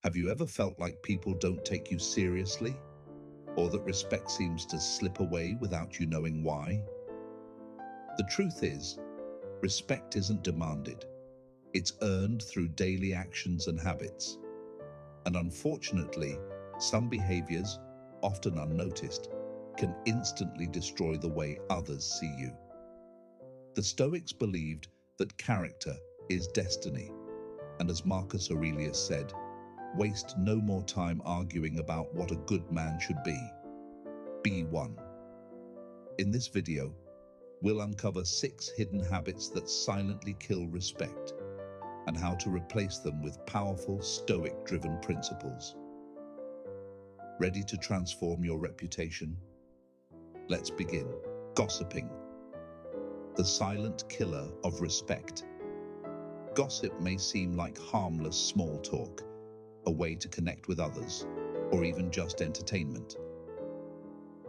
Have you ever felt like people don't take you seriously, or that respect seems to slip away without you knowing why? The truth is, respect isn't demanded. It's earned through daily actions and habits. And unfortunately, some behaviors, often unnoticed, can instantly destroy the way others see you. The Stoics believed that character is destiny, and as Marcus Aurelius said, waste no more time arguing about what a good man should be. Be one. In this video, we'll uncover 6 hidden habits that silently kill respect and how to replace them with powerful Stoic-driven principles. Ready to transform your reputation? Let's begin. Gossiping, the silent killer of respect. Gossip may seem like harmless small talk, a way to connect with others, or even just entertainment.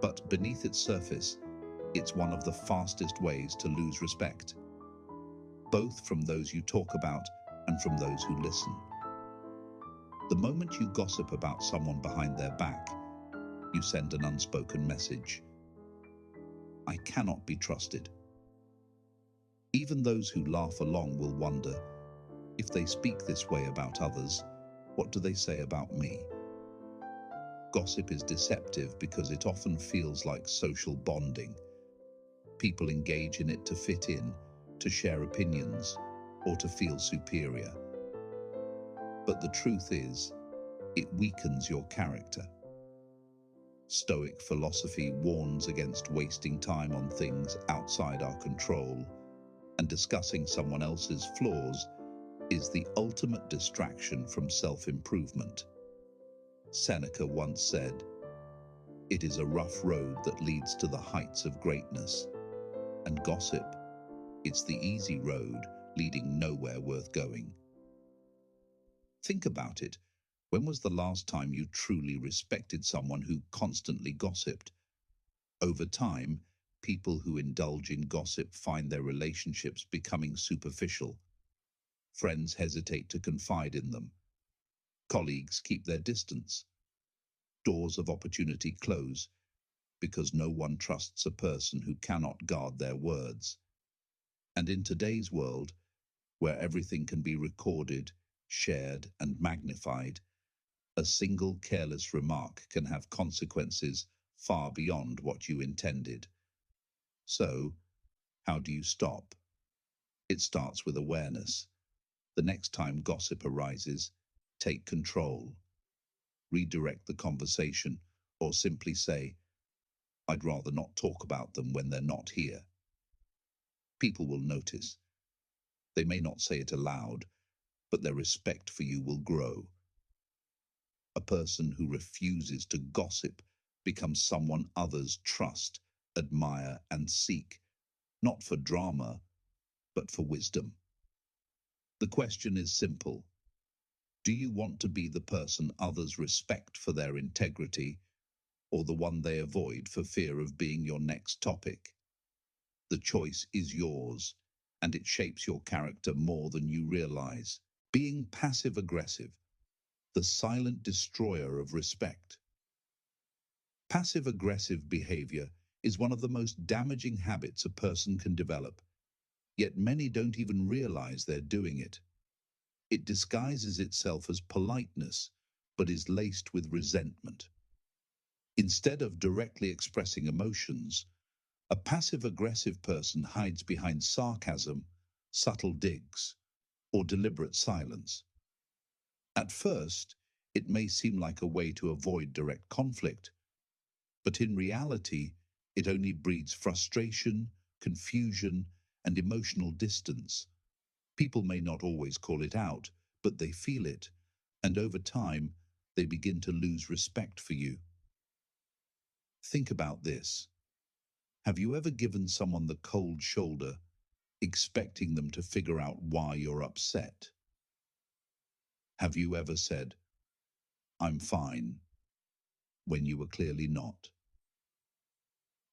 But beneath its surface, it's one of the fastest ways to lose respect, both from those you talk about and from those who listen. The moment you gossip about someone behind their back, you send an unspoken message. I cannot be trusted. Even those who laugh along will wonder, if they speak this way about others, what do they say about me? Gossip is deceptive because it often feels like social bonding. People engage in it to fit in, to share opinions, or to feel superior. But the truth is, it weakens your character. Stoic philosophy warns against wasting time on things outside our control, and discussing someone else's flaws is the ultimate distraction from self-improvement. Seneca once said, "It is a rough road that leads to the heights of greatness." And gossip, it's the easy road leading nowhere worth going. Think about it. When was the last time you truly respected someone who constantly gossiped? Over time, people who indulge in gossip find their relationships becoming superficial. Friends hesitate to confide in them. Colleagues keep their distance. Doors of opportunity close because no one trusts a person who cannot guard their words. And in today's world, where everything can be recorded, shared, and magnified, a single careless remark can have consequences far beyond what you intended. So, how do you stop? It starts with awareness. The next time gossip arises, take control. Redirect the conversation, or simply say, I'd rather not talk about them when they're not here. People will notice. They may not say it aloud, but their respect for you will grow. A person who refuses to gossip becomes someone others trust, admire, and seek, not for drama, but for wisdom. The question is simple. Do you want to be the person others respect for their integrity, or the one they avoid for fear of being your next topic? The choice is yours, and it shapes your character more than you realize. Being passive-aggressive, the silent destroyer of respect. Passive-aggressive behavior is one of the most damaging habits a person can develop, yet many don't even realize they're doing it. It disguises itself as politeness, but is laced with resentment. Instead of directly expressing emotions, a passive-aggressive person hides behind sarcasm, subtle digs, or deliberate silence. At first, it may seem like a way to avoid direct conflict, but in reality, it only breeds frustration, confusion, and emotional distance. People may not always call it out, but they feel it, and over time, they begin to lose respect for you. Think about this. Have you ever given someone the cold shoulder, expecting them to figure out why you're upset? Have you ever said, I'm fine, when you were clearly not?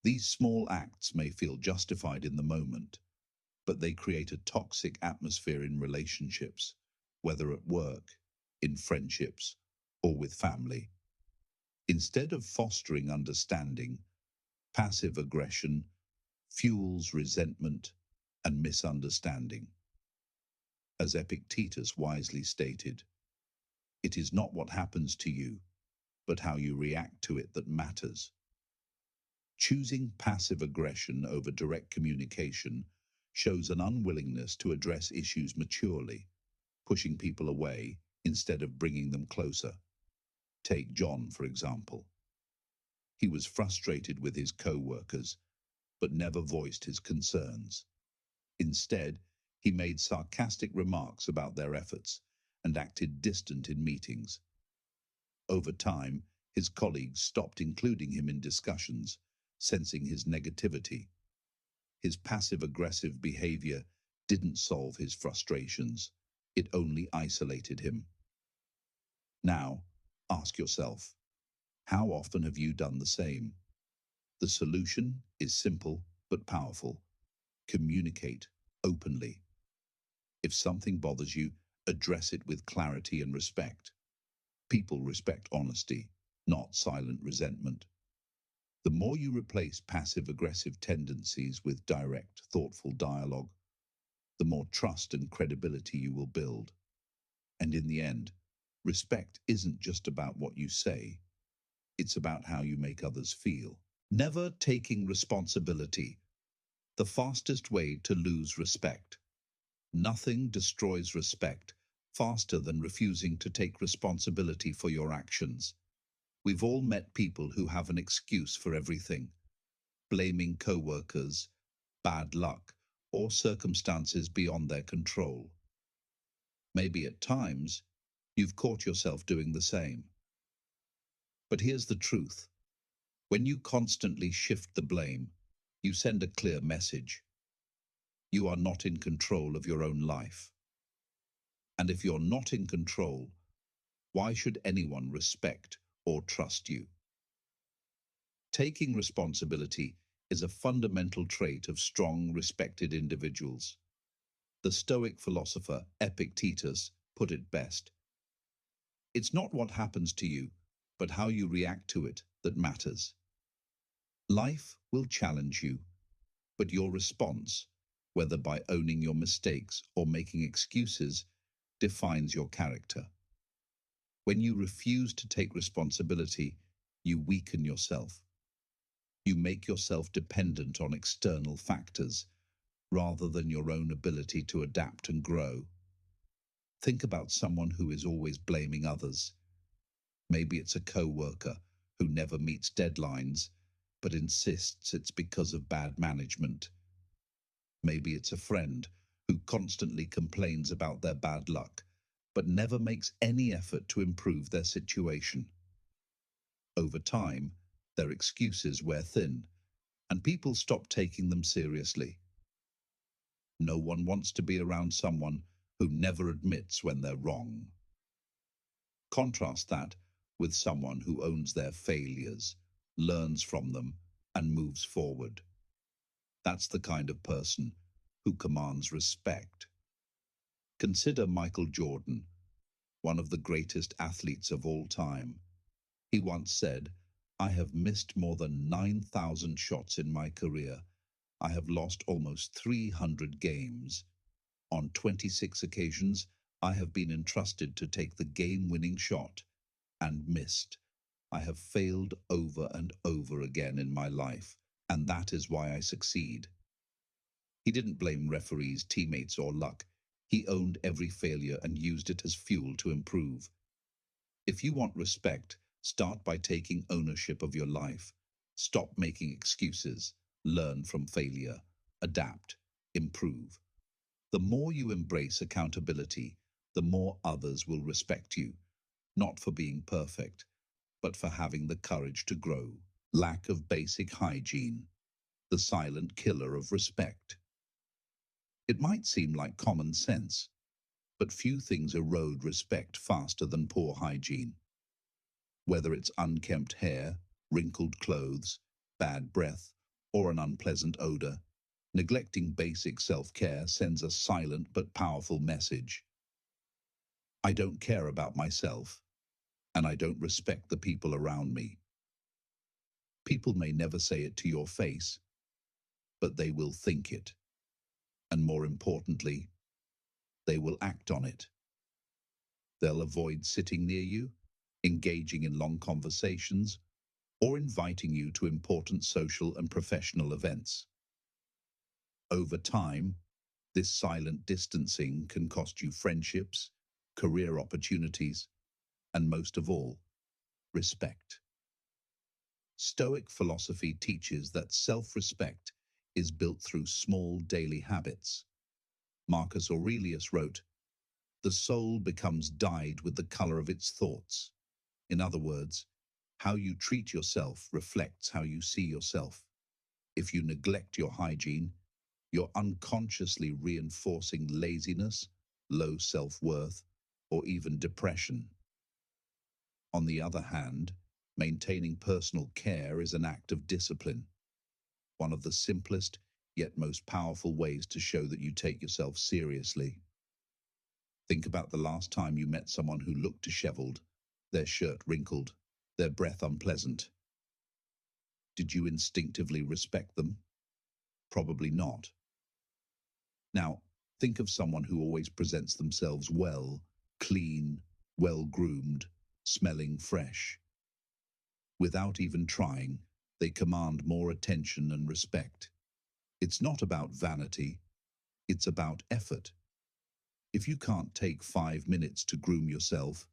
These small acts may feel justified in the moment, but they create a toxic atmosphere in relationships, whether at work, in friendships, or with family. Instead of fostering understanding, passive aggression fuels resentment and misunderstanding. As Epictetus wisely stated, it is not what happens to you, but how you react to it that matters. Choosing passive aggression over direct communication shows an unwillingness to address issues maturely, pushing people away instead of bringing them closer. Take John, for example. He was frustrated with his co-workers, but never voiced his concerns. Instead, he made sarcastic remarks about their efforts and acted distant in meetings. Over time, his colleagues stopped including him in discussions, sensing his negativity. His passive-aggressive behavior didn't solve his frustrations. It only isolated him. Now, ask yourself, how often have you done the same? The solution is simple but powerful. Communicate openly. If something bothers you, address it with clarity and respect. People respect honesty, not silent resentment. The more you replace passive-aggressive tendencies with direct, thoughtful dialogue, the more trust and credibility you will build. And in the end, respect isn't just about what you say, it's about how you make others feel. Never taking responsibility. The fastest way to lose respect. Nothing destroys respect faster than refusing to take responsibility for your actions. We've all met people who have an excuse for everything, blaming co-workers, bad luck, or circumstances beyond their control. Maybe at times, you've caught yourself doing the same. But here's the truth. When you constantly shift the blame, you send a clear message. You are not in control of your own life. And if you're not in control, why should anyone respect or trust you? Taking responsibility is a fundamental trait of strong, respected individuals. The Stoic philosopher Epictetus put it best. It's not what happens to you, but how you react to it that matters. Life will challenge you, but your response, whether by owning your mistakes or making excuses, defines your character. When you refuse to take responsibility, you weaken yourself. You make yourself dependent on external factors rather than your own ability to adapt and grow. Think about someone who is always blaming others. Maybe it's a co-worker who never meets deadlines, but insists it's because of bad management. Maybe it's a friend who constantly complains about their bad luck, but never makes any effort to improve their situation. Over time, their excuses wear thin, and people stop taking them seriously. No one wants to be around someone who never admits when they're wrong. Contrast that with someone who owns their failures, learns from them, and moves forward. That's the kind of person who commands respect. Consider Michael Jordan, one of the greatest athletes of all time. He once said, "I have missed more than 9,000 shots in my career. I have lost almost 300 games. On 26 occasions, I have been entrusted to take the game-winning shot and missed. I have failed over and over again in my life, and that is why I succeed." He didn't blame referees, teammates, or luck. He owned every failure and used it as fuel to improve. If you want respect, start by taking ownership of your life. Stop making excuses. Learn from failure. Adapt. Improve. The more you embrace accountability, the more others will respect you, not for being perfect, but for having the courage to grow. Lack of basic hygiene, the silent killer of respect. It might seem like common sense, but few things erode respect faster than poor hygiene. Whether it's unkempt hair, wrinkled clothes, bad breath, or an unpleasant odor, neglecting basic self-care sends a silent but powerful message. I don't care about myself, and I don't respect the people around me. People may never say it to your face, but they will think it. And more importantly, they will act on it. They'll avoid sitting near you, engaging in long conversations, or inviting you to important social and professional events. Over time, this silent distancing can cost you friendships, career opportunities, and most of all, respect. Stoic philosophy teaches that self-respect is built through small daily habits. Marcus Aurelius wrote, "The soul becomes dyed with the color of its thoughts." In other words, how you treat yourself reflects how you see yourself. If you neglect your hygiene, you're unconsciously reinforcing laziness, low self-worth, or even depression. On the other hand, maintaining personal care is an act of discipline, one of the simplest yet most powerful ways to show that you take yourself seriously. Think about the last time you met someone who looked disheveled, their shirt wrinkled, their breath unpleasant. Did you instinctively respect them? Probably not. Now, think of someone who always presents themselves well, clean, well-groomed, smelling fresh. Without even trying, they command more attention and respect. It's not about vanity, it's about effort. If you can't take 5 minutes to groom yourself,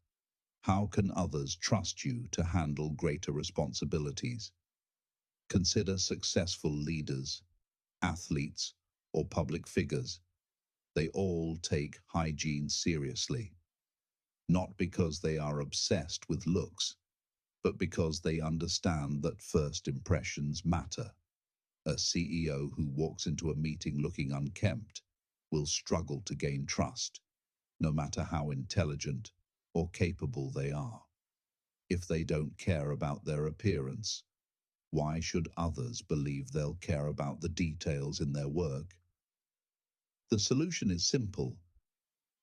how can others trust you to handle greater responsibilities? Consider successful leaders, athletes, or public figures. They all take hygiene seriously, not because they are obsessed with looks, but because they understand that first impressions matter. A CEO who walks into a meeting looking unkempt will struggle to gain trust, no matter how intelligent or capable they are. If they don't care about their appearance, why should others believe they'll care about the details in their work? The solution is simple.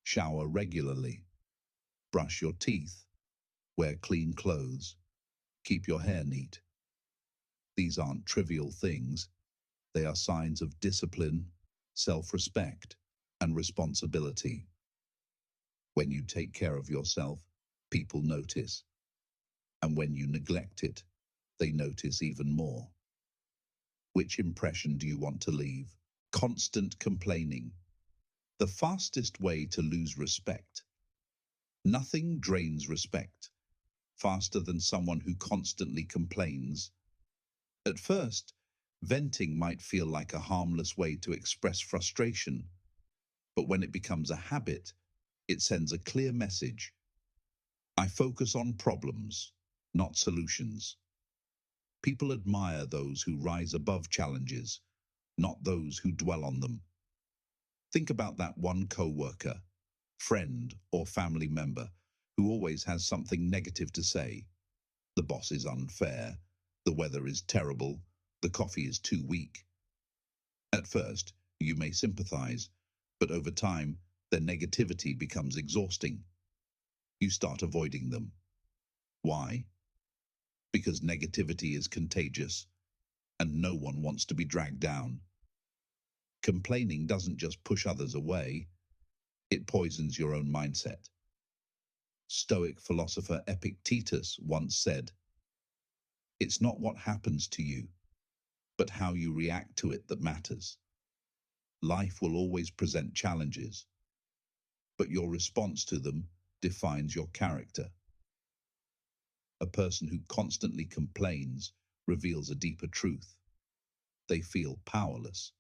Shower regularly, brush your teeth, wear clean clothes, keep your hair neat. These aren't trivial things. They are signs of discipline, self-respect, and responsibility. When you take care of yourself, people notice. And when you neglect it, they notice even more. Which impression do you want to leave? Constant complaining. The fastest way to lose respect. Nothing drains respect faster than someone who constantly complains. At first, venting might feel like a harmless way to express frustration, but when it becomes a habit, it sends a clear message. I focus on problems, not solutions. People admire those who rise above challenges, not those who dwell on them. Think about that one coworker, friend, or family member who always has something negative to say. The boss is unfair, the weather is terrible, the coffee is too weak. At first, you may sympathize, but over time, their negativity becomes exhausting. You start avoiding them. Why? Because negativity is contagious, and no one wants to be dragged down. Complaining doesn't just push others away, it poisons your own mindset. Stoic philosopher Epictetus once said, "It's not what happens to you, but how you react to it that matters." Life will always present challenges, but your response to them defines your character. A person who constantly complains reveals a deeper truth. They feel powerless.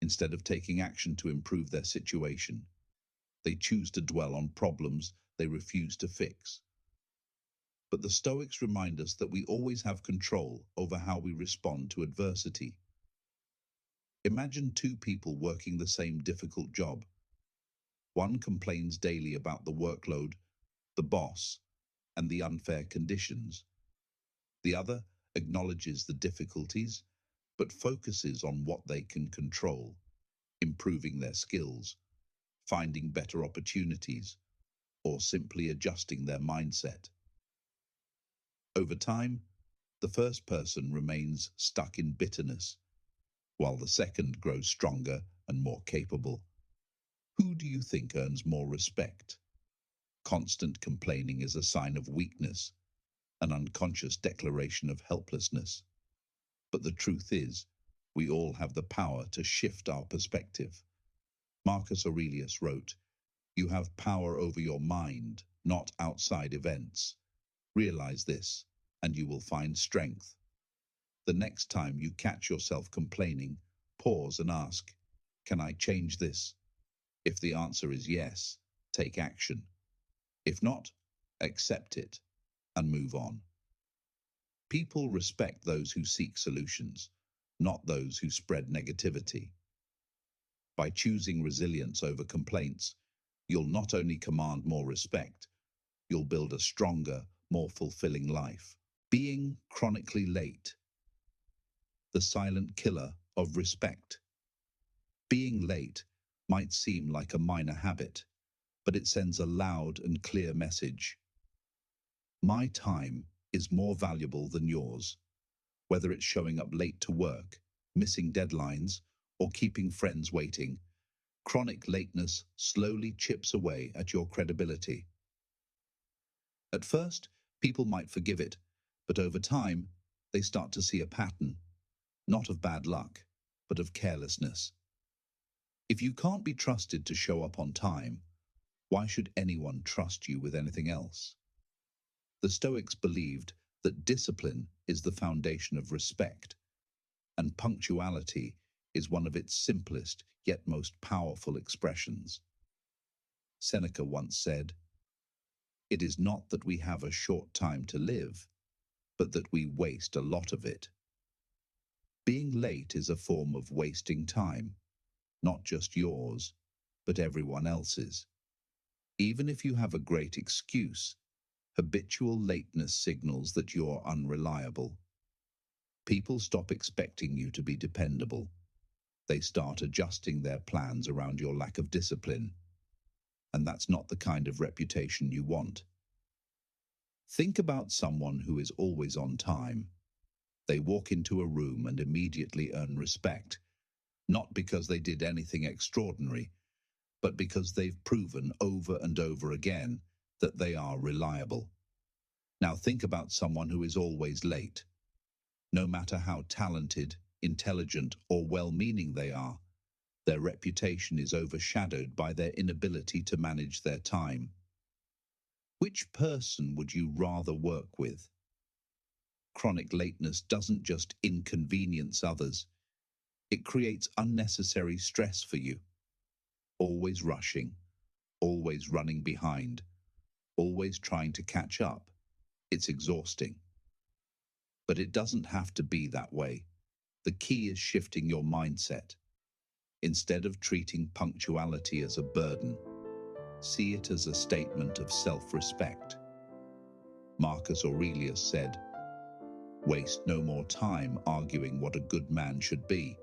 Instead of taking action to improve their situation, they choose to dwell on problems they refuse to fix. But the Stoics remind us that we always have control over how we respond to adversity. Imagine two people working the same difficult job. One complains daily about the workload, the boss, and the unfair conditions. The other acknowledges the difficulties, but focuses on what they can control, improving their skills, finding better opportunities, or simply adjusting their mindset. Over time, the first person remains stuck in bitterness, while the second grows stronger and more capable. Who do you think earns more respect? Constant complaining is a sign of weakness, an unconscious declaration of helplessness. But the truth is, we all have the power to shift our perspective. Marcus Aurelius wrote, "You have power over your mind, not outside events. Realize this, and you will find strength." The next time you catch yourself complaining, pause and ask, "Can I change this?" If the answer is yes, take action. If not, accept it and move on. People respect those who seek solutions, not those who spread negativity. By choosing resilience over complaints, you'll not only command more respect, you'll build a stronger, more fulfilling life. Being chronically late, the silent killer of respect. Being late might seem like a minor habit, but it sends a loud and clear message. My time is more valuable than yours, whether it's showing up late to work, missing deadlines, or keeping friends waiting. Chronic lateness slowly chips away at your credibility. At first, people might forgive it, but over time, they start to see a pattern, not of bad luck, but of carelessness. If you can't be trusted to show up on time, why should anyone trust you with anything else? The Stoics believed that discipline is the foundation of respect, and punctuality is one of its simplest yet most powerful expressions. Seneca once said, "It is not that we have a short time to live, but that we waste a lot of it." Being late is a form of wasting time, not just yours, but everyone else's. Even if you have a great excuse, habitual lateness signals that you're unreliable. People stop expecting you to be dependable. They start adjusting their plans around your lack of discipline, and that's not the kind of reputation you want. Think about someone who is always on time. They walk into a room and immediately earn respect, not because they did anything extraordinary, but because they've proven over and over again that they are reliable. Now think about someone who is always late. No matter how talented, intelligent, or well-meaning they are, their reputation is overshadowed by their inability to manage their time. Which person would you rather work with? Chronic lateness doesn't just inconvenience others, it creates unnecessary stress for you. Always rushing, always running behind, always trying to catch up. It's exhausting. But it doesn't have to be that way. The key is shifting your mindset. Instead of treating punctuality as a burden, see it as a statement of self-respect. Marcus Aurelius said, "Waste no more time arguing what a good man should be.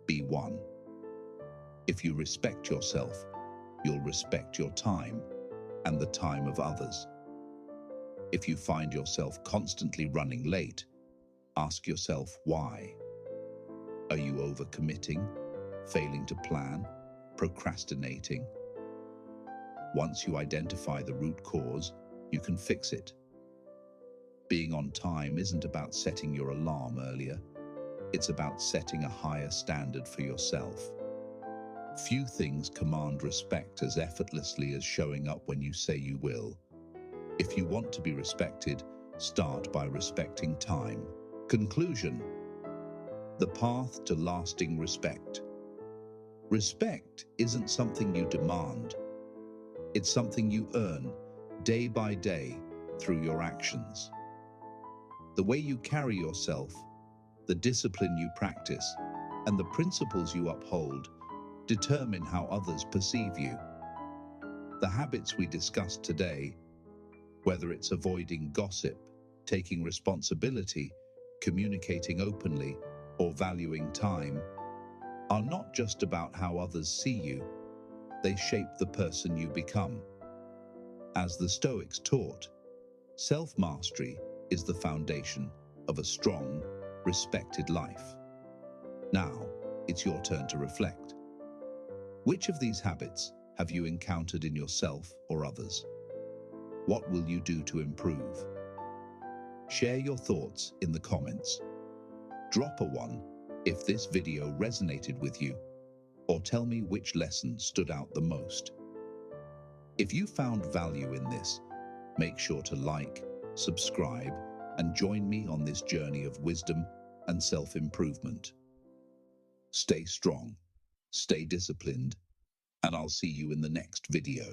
Be one." If you respect yourself, you'll respect your time and the time of others. If you find yourself constantly running late, ask yourself why. Are you overcommitting, failing to plan, procrastinating? Once you identify the root cause, you can fix it. Being on time isn't about setting your alarm earlier. It's about setting a higher standard for yourself. Few things command respect as effortlessly as showing up when you say you will. If you want to be respected, start by respecting time. Conclusion: the path to lasting respect. Respect isn't something you demand. It's something you earn day by day through your actions. The way you carry yourself, the discipline you practice, and the principles you uphold determine how others perceive you. The habits we discussed today, whether it's avoiding gossip, taking responsibility, communicating openly, or valuing time, are not just about how others see you. They shape the person you become. As the Stoics taught, self-mastery is the foundation of a strong, respected life. Now, it's your turn to reflect. Which of these habits have you encountered in yourself or others? What will you do to improve? Share your thoughts in the comments. Drop a 1 if this video resonated with you, or tell me which lesson stood out the most. If you found value in this, make sure to like, subscribe, and join me on this journey of wisdom and self-improvement. Stay strong, stay disciplined, and I'll see you in the next video.